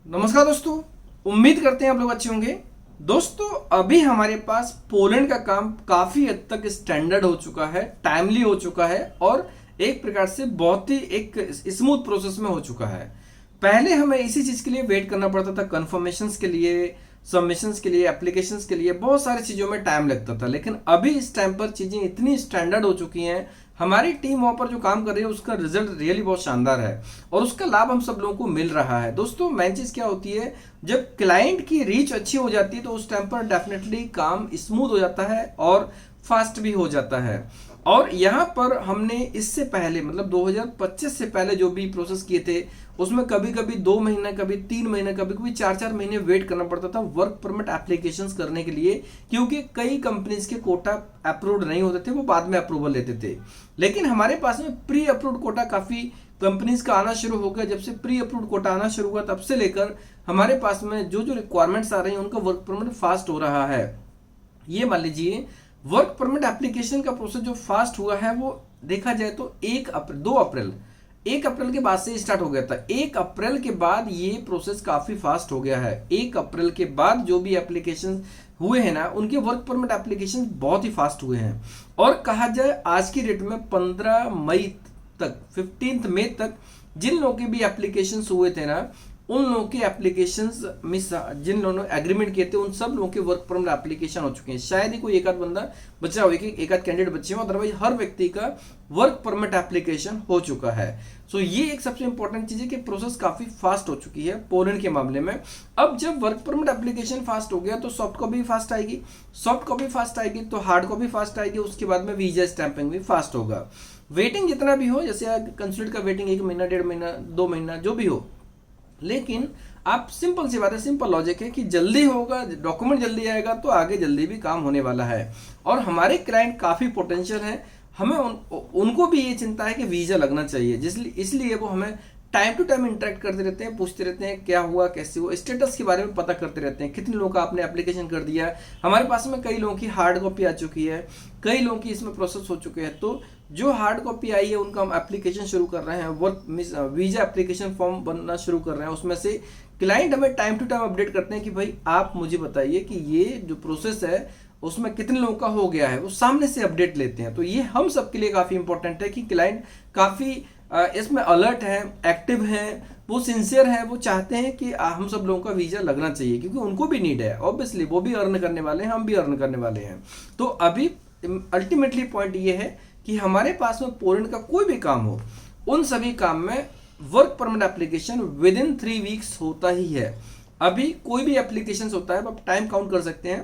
नमस्कार दोस्तों, उम्मीद करते हैं आप लोग अच्छे होंगे। दोस्तों अभी हमारे पास पोलैंड का काम काफी हद तक स्टैंडर्ड हो चुका है, टाइमली हो चुका है और एक प्रकार से बहुत ही एक स्मूथ प्रोसेस में हो चुका है। पहले हमें इसी चीज के लिए वेट करना पड़ता था, कंफर्मेशंस के लिए, सबमिशंस के लिए, एप्लीकेशंस के लिए, बहुत सारी चीजों में टाइम लगता था। लेकिन अभी इस टाइम पर चीजें इतनी स्टैंडर्ड हो चुकी हैं, हमारी टीम वहां पर जो काम कर रही है उसका रिजल्ट रियली बहुत शानदार है और उसका लाभ हम सब लोगों को मिल रहा है। दोस्तों मेन चीज क्या होती है, जब क्लाइंट की रीच अच्छी हो जाती है तो उस टाइम पर डेफिनेटली काम स्मूथ हो जाता है और फास्ट भी हो जाता है। और यहाँ पर हमने इससे पहले मतलब 2025 से पहले जो भी प्रोसेस किए थे उसमें कभी कभी 2 महीना, कभी 3 महीना, कभी कभी 4-4 महीने वेट करना पड़ता था वर्क परमिट एप्लीकेशंस करने के लिए, क्योंकि कई कंपनीज के कोटा अप्रूव्ड नहीं होते थे, वो बाद में अप्रूवल लेते थे। लेकिन हमारे पास में प्री अप्रूव्ड कोटा काफी कंपनीज का आना शुरू हो गया। जब से प्री अप्रूव्ड कोटा आना शुरू हुआ तब से लेकर हमारे पास में जो जो रिक्वायरमेंट्स आ रही हैं उनका वर्क परमिट फास्ट हो रहा है। ये मान लीजिए वर्क परमिट एप्लीकेशन का प्रोसेस जो फास्ट हुआ है वो देखा जाए तो 1 अप्रैल के बाद से स्टार्ट हो गया था। 1 अप्रैल के बाद ये प्रोसेस काफी फास्ट हो गया है। 1 अप्रैल के बाद जो भी एप्लीकेशन हुए हैं ना, उनके वर्क परमिट एप्लीकेशन बहुत ही फास्ट हुए हैं। और कहा जाए आज की डेट में 15 मई तक, 15 मई तक जिन लोगों के भी एप्लीकेशन हुए थे ना, उन लोगों के एप्लीकेशंस मिस, जिन लोगों ने एग्रीमेंट किए थे उन सब लोगों के वर्क परमिट एप्लीकेशन हो चुके हैं। शायद ही कोई एक आध बंदा बचा हो, एक आध कैंडिडेट बचे हो, अदरवाइज हर व्यक्ति का वर्क परमिट एप्लीकेशन हो चुका है। सो ये एक सबसे इंपॉर्टेंट चीज है कि प्रोसेस काफी फास्ट हो चुकी है पोलैंड के मामले में। अब जब वर्क परमिट एप्लीकेशन फास्ट हो गया तो सॉफ्ट कॉपी फास्ट आएगी, सॉफ्ट कॉपी फास्ट आएगी तो हार्ड कॉपी फास्ट आएगी, उसके बाद में वीजा स्टैंपिंग भी फास्ट होगा। वेटिंग जितना भी हो, जैसे कंसुलेट का वेटिंग 1 महीना, 1.5 महीना, 2 महीना जो भी हो, लेकिन आप सिंपल सी बात है, सिंपल लॉजिक है कि जल्दी होगा, डॉक्यूमेंट जल्दी आएगा तो आगे जल्दी भी काम होने वाला है। और हमारे क्लाइंट काफी पोटेंशियल है, हमें उनको भी ये चिंता है कि वीजा लगना चाहिए, इसलिए वो हमें टाइम टू टाइम इंटरेक्ट करते रहते हैं, पूछते रहते हैं क्या हुआ, कैसे हुआ, स्टेटस के बारे में पता करते रहते हैं, कितने लोगों का आपने एप्लीकेशन कर दिया। हमारे पास में कई लोगों की हार्ड कॉपी आ चुकी है, कई लोगों की इसमें प्रोसेस हो चुके हैं। तो जो हार्ड कॉपी आई है उनका हम एप्लीकेशन शुरू कर रहे हैं, वर्क वीजा एप्लीकेशन फॉर्म बनना शुरू कर रहे हैं। उसमें से क्लाइंट हमें टाइम टू टाइम अपडेट करते हैं कि भाई आप मुझे बताइए कि ये जो प्रोसेस है उसमें कितने लोगों का हो गया है, वो सामने से अपडेट लेते हैं। तो ये हम सबके लिए काफी इंपॉर्टेंट है कि क्लाइंट काफी इसमें अलर्ट है, एक्टिव है, वो सिंसियर है, वो चाहते हैं कि हम सब लोगों का वीजा लगना चाहिए, क्योंकि उनको भी नीड है। ऑब्वियसली वो भी अर्न करने वाले हैं, हम भी अर्न करने वाले हैं। तो अभी अल्टीमेटली पॉइंट ये है कि हमारे पास में पोलैंड का कोई भी काम हो, उन सभी काम में work permit application with in 3 weeks होता ही है। अभी कोई भी एप्लीकेशन होता है, आप टाइम काउंट कर सकते हैं,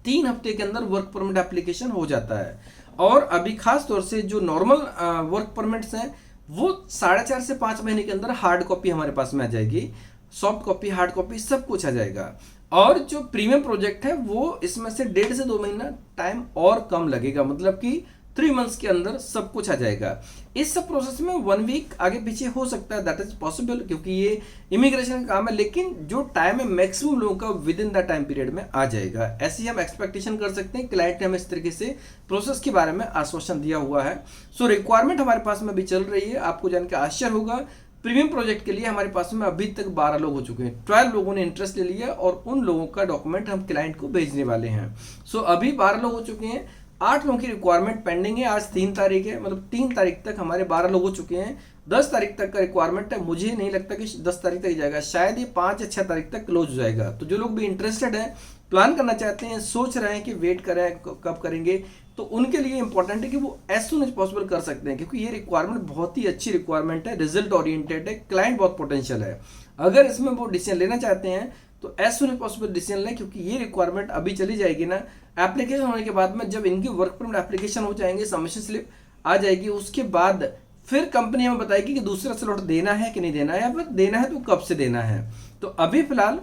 3 हफ्ते के अंदर वर्क परमिट एप्लीकेशन हो जाता है। और अभी खास तौर से जो नॉर्मल वर्क परमिट्स हैं वो 4.5 से 5 महीने के अंदर हार्ड कॉपी हमारे पास में आ जाएगी, सॉफ्ट कॉपी, हार्ड कॉपी सब कुछ आ जाएगा। और जो प्रीमियम प्रोजेक्ट है वो इसमें से 1.5 से 2 महीना टाइम और कम लगेगा, मतलब कि 3 मंथ्स के अंदर सब कुछ आ जाएगा। इस सब प्रोसेस में 1 वीक आगे पीछे हो सकता है, दैट इज पॉसिबल, क्योंकि ये इमिग्रेशन का काम है। लेकिन जो टाइम है मैक्सिमम लोगों का with in the time period में आ जाएगा, ऐसी हम एक्सपेक्टेशन कर सकते हैं। क्लाइंट ने हमें इस तरीके से प्रोसेस के बारे में आश्वासन दिया हुआ है। सो रिक्वायरमेंट हमारे पास में भी चल रही है, आपको जान के आश्चर्य होगा। प्रीमियम प्रोजेक्ट के लिए हमारे पास में अभी तक 12 लोग हो चुके हैं, 12 लोगों ने इंटरेस्ट ले लिया और उन लोगों का डॉक्यूमेंट हम क्लाइंट को भेजने वाले हैं। सो अभी 12 लोग हो चुके हैं, 8 लोगों की रिक्वायरमेंट पेंडिंग है। आज 3 तारीख है, मतलब 3 तारीख तक हमारे 12 लोग हो चुके हैं। 10 तारीख तक का रिक्वायरमेंट है, मुझे नहीं लगता कि 10 तारीख तक ही जाएगा, शायद ये 5 या 6 तारीख तक क्लोज हो जाएगा। तो जो लोग भी इंटरेस्टेड हैं, प्लान करना चाहते हैं, सोच रहे हैं कि वेट करें कब करेंगे, तो उनके लिए इंपॉर्टेंट है कि वो एज सुन एज पॉसिबल कर सकते हैं, क्योंकि ये रिक्वायरमेंट बहुत ही अच्छी रिक्वायरमेंट है, रिजल्ट ओरिएंटेड है, क्लाइंट बहुत पोटेंशियल है। अगर इसमें वो डिसीजन लेना चाहते हैं तो as soon as possible decision लें, क्योंकि ये रिक्वायरमेंट अभी चली जाएगी ना, एप्लीकेशन होने के बाद में जब इनकी वर्क परमिट एप्लीकेशन हो जाएंगे, सबमिशन स्लिप आ जाएगी, उसके बाद फिर कंपनी हमें बताएगी कि दूसरा स्लॉट देना है कि नहीं देना है, या फिर देना है तो कब से देना है। तो अभी फिलहाल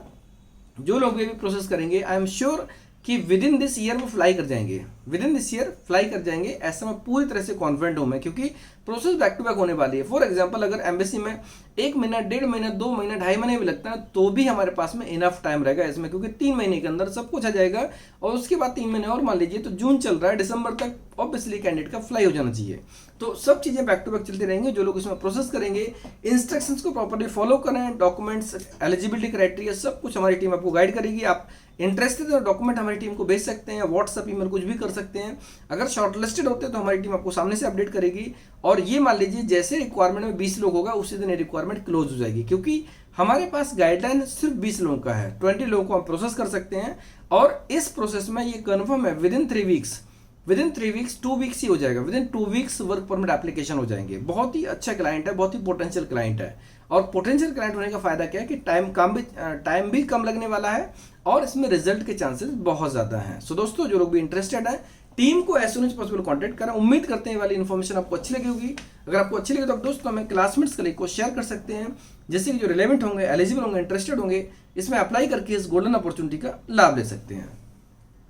जो लोग भी प्रोसेस करेंगे, आई एम श्योर कि विद इन दिस ईयर वो फ्लाई कर जाएंगे। With in this year fly कर जाएंगे, ऐसा मैं पूरी तरह से कॉन्फिडेंट हूं मैं, क्योंकि प्रोसेस बैक टू बैक होने वाली है। फॉर एग्जांपल अगर एम्बेसी में 1 महीना, 1.5 महीना, 2 महीना, 2.5 महीने भी लगता है तो भी हमारे पास में इनफ टाइम रहेगा इसमें, क्योंकि 3 महीने के अंदर सब कुछ आ जाएगा। और उसके बाद 3 महीने और मान लीजिए, तो जून चल रहा है, दिसंबर तक ऑब्वियसली कैंडिडेट का फ्लाई हो जाना चाहिए। तो सब चीजें बैक टू बैक चलती रहेंगे। जो लोग इसमें प्रोसेस करेंगे, इंस्ट्रक्शंस को प्रॉपर्ली फॉलो करें, डॉक्यूमेंट्स, एलिजिबिलिटी क्राइटेरिया सब कुछ हमारी टीम आपको गाइड करेगी। आप इंटरेस्टेड है तो डॉक्यूमेंट हमारी टीम को भेज सकते हैं, व्हाट्सएप, ईमेल, कुछ भी कर सकते हैं। अगर शॉर्टलिस्टेड होते हैं तो हमारी टीम आपको सामने से अपडेट करेगी। और ये मान लीजिए जैसे रिक्वायरमेंट में 20 लोग होगा उसी दिन रिक्वायरमेंट क्लोज हो जाएगी, क्योंकि हमारे पास गाइडलाइन सिर्फ 20 लोगों का है। 20 लोगों को हम प्रोसेस कर सकते हैं, और इस प्रोसेस में ये कन्फर्म है विद इन 3 वीक्स, 2 वीक्स ही हो जाएगा। With in 2 weeks work permit application हो जाएंगे। बहुत ही अच्छा क्लाइंट है, बहुत ही पोटेंशियल क्लाइंट है। और पोटेंशियल क्लाइंट होने का फायदा क्या है कि टाइम भी कम लगने वाला है, और इसमें रिजल्ट के चांसेस बहुत ज्यादा हैं। सो दोस्तों, जो लोग भी इंटरेस्टेड है, टीम को as soon as possible contact करें। उम्मीद करते हैं वाली इन्फॉर्मेशन आपको अच्छी लगी होगी। अगर आपको अच्छी लगी तो आप दोस्तों हमें क्लासमेट्स कलीग को शेयर कर सकते हैं, जैसे कि जो रिलेवेंट होंगे, एलिजिबल होंगे, इंटरेस्टेड होंगे, इसमें अप्लाई करके इस गोल्डन अपॉर्चुनिटी का लाभ ले सकते हैं।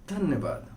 धन्यवाद।